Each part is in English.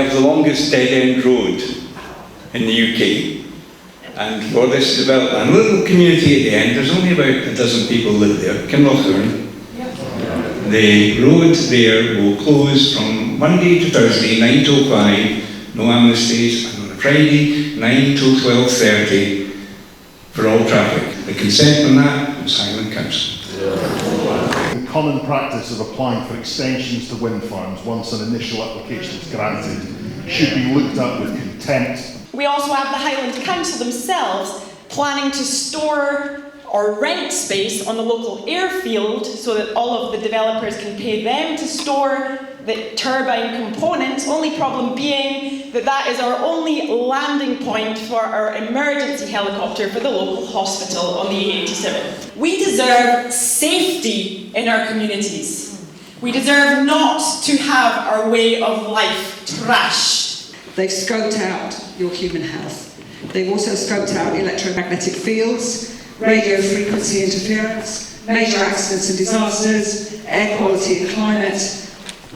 have the longest dead-end road in the UK, and for this development, a little community at the end, there's only about a dozen people live there, Kinlochern. The road there will close from Monday to Thursday, 9 till 5, no amnesties, and on a Friday, 9 till 12:30 for all traffic. The consent on that was Highland Council. The common practice of applying for extensions to wind farms once an initial application is granted should be looked at with contempt. We also have the Highland Council themselves planning to store or rent space on the local airfield so that all of the developers can pay them to store the turbine components, only problem being that that is our only landing point for our emergency helicopter for the local hospital on the A87. We deserve safety in our communities. We deserve not to have our way of life trashed. They've scoped out your human health. They've also scoped out electromagnetic fields, radio frequency interference, major accidents and disasters, air quality and climate.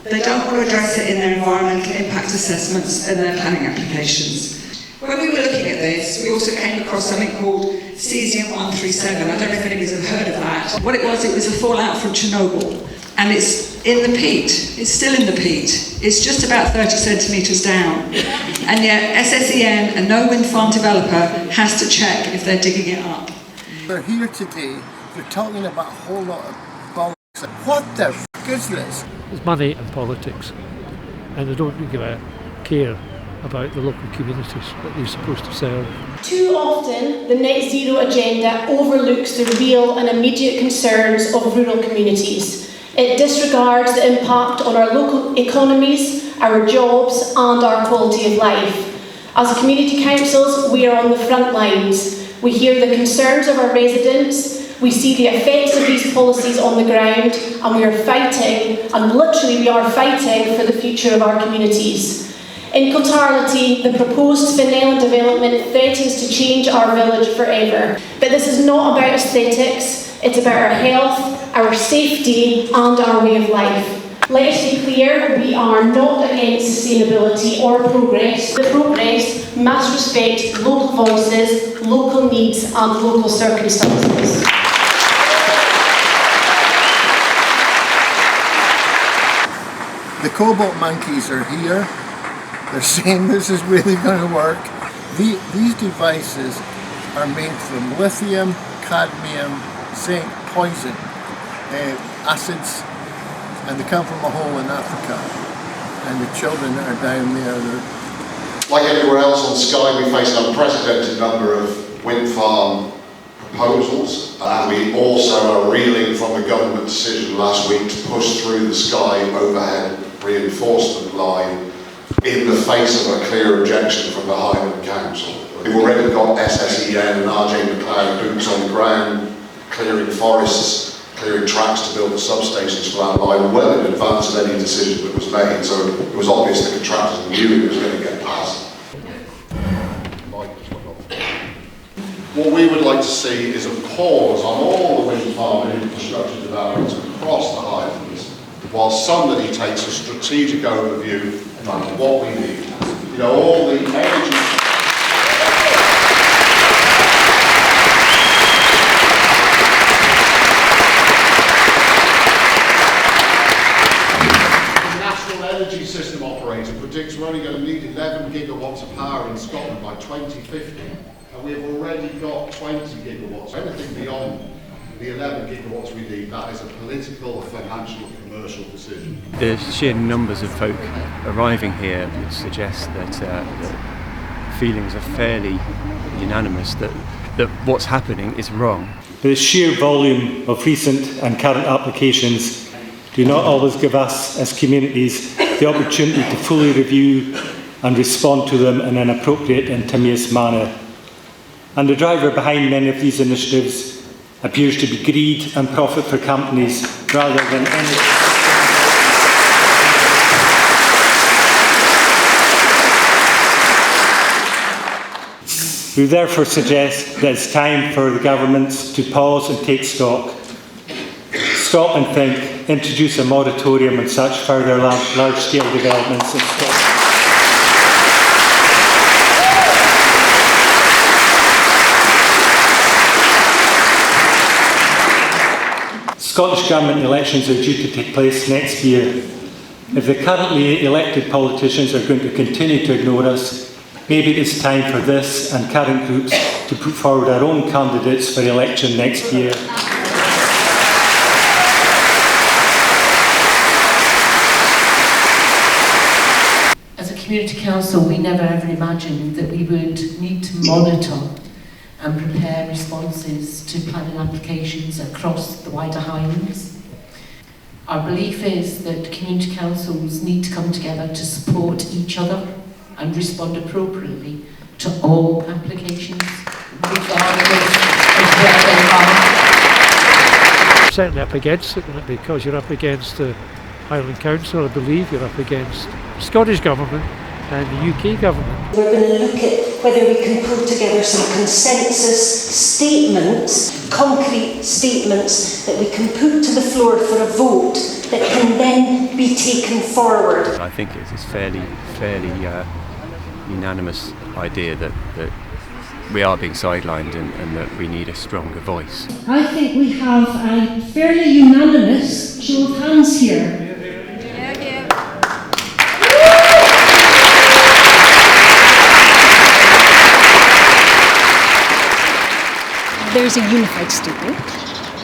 They don't want to address it in their environmental impact assessments and their planning applications. When we were looking at this, we also came across something called cesium-137. I don't know if any of you have heard of that. What it was a fallout from Chernobyl. And it's in the peat. It's still in the peat. It's just about 30 centimetres down. And yet SSEN and no wind farm developer has to check if they're digging it up. We're here today, you're talking about a whole lot of bollocks. What the f*** is this? There's money and politics, and they don't give a care about the local communities that they're supposed to serve. Too often, the net zero agenda overlooks the real and immediate concerns of rural communities. It disregards the impact on our local economies, our jobs and our quality of life. As community councils, we are on the front lines. We hear the concerns of our residents, we see the effects of these policies on the ground, and we are fighting, and literally we are fighting for the future of our communities. In totality, the proposed Finn Island development threatens to change our village forever. But this is not about aesthetics, it's about our health, our safety and our way of life. Let us be clear, we are not against sustainability or progress. The progress must respect local voices, local needs and local circumstances. The cobalt monkeys are here. They're saying this is really going to work. These devices are made from lithium, cadmium, zinc, poison, acids, and they come from a hole in Africa. And the children that are down there, like everywhere else on Skye, we face an unprecedented number of wind farm proposals, and we also are reeling from the government decision last week to push through the Skye overhead reinforcement line in the face of a clear objection from the Highland Council. We've already got SSEN and RJ McLeod boots on the ground, clearing forests, clearing tracks to build the substations for that line well in advance of any decision that was made, so it was obvious the contractors knew it was going to get passed. What we would like to see is a pause on all the wind farm and infrastructure developments across the Highlands, while somebody takes a strategic overview of what we need. You know, all the energy... Energy system operator predicts we're only going to need 11 gigawatts of power in Scotland by 2050, and we've already got 20 gigawatts. Anything beyond the 11 gigawatts we need, that is a political, financial, commercial decision. The sheer numbers of folk arriving here would suggest that feelings are fairly unanimous that what's happening is wrong. The sheer volume of recent and current applications do not always give us, as communities, the opportunity to fully review and respond to them in an appropriate and timeous manner. And the driver behind many of these initiatives appears to be greed and profit for companies rather than any... We therefore suggest that it's time for the governments to pause and take stock. Stop and think, introduce a moratorium on such further large-scale developments in Scotland. Scottish Government elections are due to take place next year. If the currently elected politicians are going to continue to ignore us, maybe it's time for this and current groups to put forward our own candidates for election next year. As a community council, we never ever imagined that we would need to monitor and prepare responses to planning applications across the wider Highlands. Our belief is that community councils need to come together to support each other and respond appropriately to all applications, regardless of where they are. Certainly up against it, because you're up against the Highland Council, I believe you're up against the Scottish Government and the UK Government. We're going to look at whether we can pull together some consensus statements, concrete statements that we can put to the floor for a vote that can then be taken forward. I think it's a fairly unanimous idea that we are being sidelined and that we need a stronger voice. I think we have a fairly unanimous show of hands here. There's a unified statement,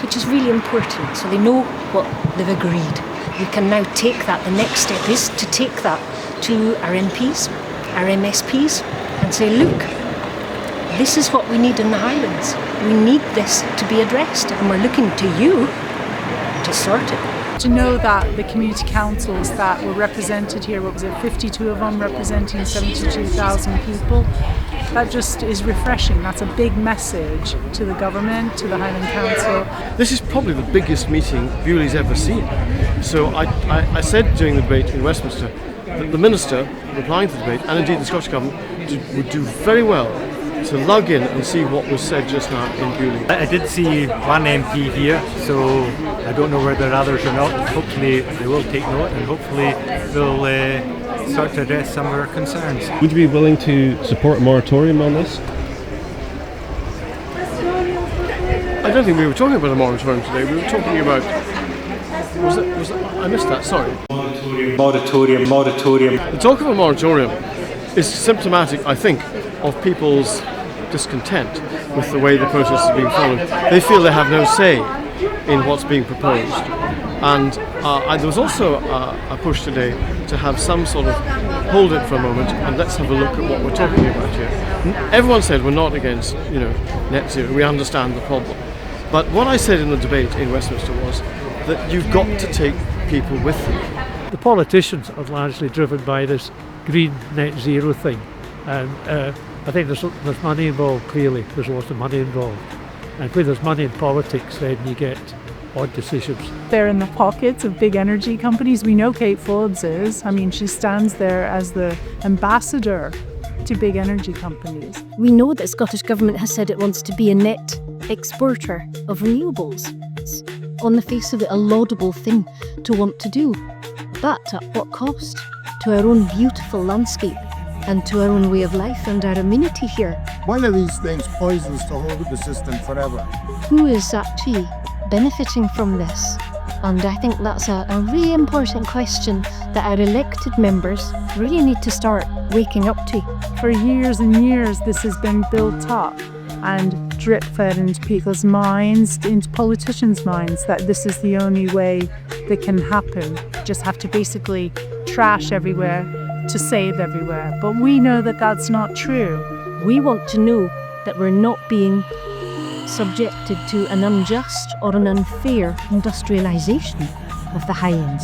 which is really important, so they know what they've agreed. We can now take that, the next step is to take that to our MPs, our MSPs, and say, look, this is what we need in the Highlands. We need this to be addressed, and we're looking to you to sort it. To know that the community councils that were represented here, 52 of them representing 72,000 people, that just is refreshing. That's a big message to the government, to the Highland Council. This is probably the biggest meeting Beauly's ever seen. So I said during the debate in Westminster that the Minister, replying to the debate, and indeed the Scottish Government, would do very well to lug in and see what was said just now in Beauly. I did see one MP here, so I don't know whether others or not. Hopefully they will take note and hopefully they'll start to address some of our concerns. Would you be willing to support a moratorium on this? I don't think we were talking about a moratorium today. We were talking about... I missed that, sorry. Moratorium. The talk of a moratorium is symptomatic, I think, of people's discontent with the way the process is being followed. They feel they have no say in what's being proposed. And there was also a push today to have some sort of hold it for a moment and let's have a look at what we're talking about here. Everyone said we're not against, net zero. We understand the problem. But what I said in the debate in Westminster was that you've got to take people with you. The politicians are largely driven by this green net zero thing, and I think there's money involved. Clearly, there's lots of money involved, and when there's money in politics, then you get odd decisions. They're in the pockets of big energy companies. We know Kate Forbes is. I mean, she stands there as the ambassador to big energy companies. We know that the Scottish Government has said it wants to be a net exporter of renewables. It's on the face of it a laudable thing to want to do. But at what cost? To our own beautiful landscape and to our own way of life and our amenity here. One of these things poisons to hold the system forever. Who is actually benefiting from this? And I think that's a really important question that our elected members really need to start waking up to. For years and years, this has been built up and drip-fed into people's minds, into politicians' minds, that this is the only way that can happen. You just have to basically trash everywhere to save everywhere. But we know that that's not true. We want to know that we're not being subjected to an unjust or an unfair industrialisation of the Highlands.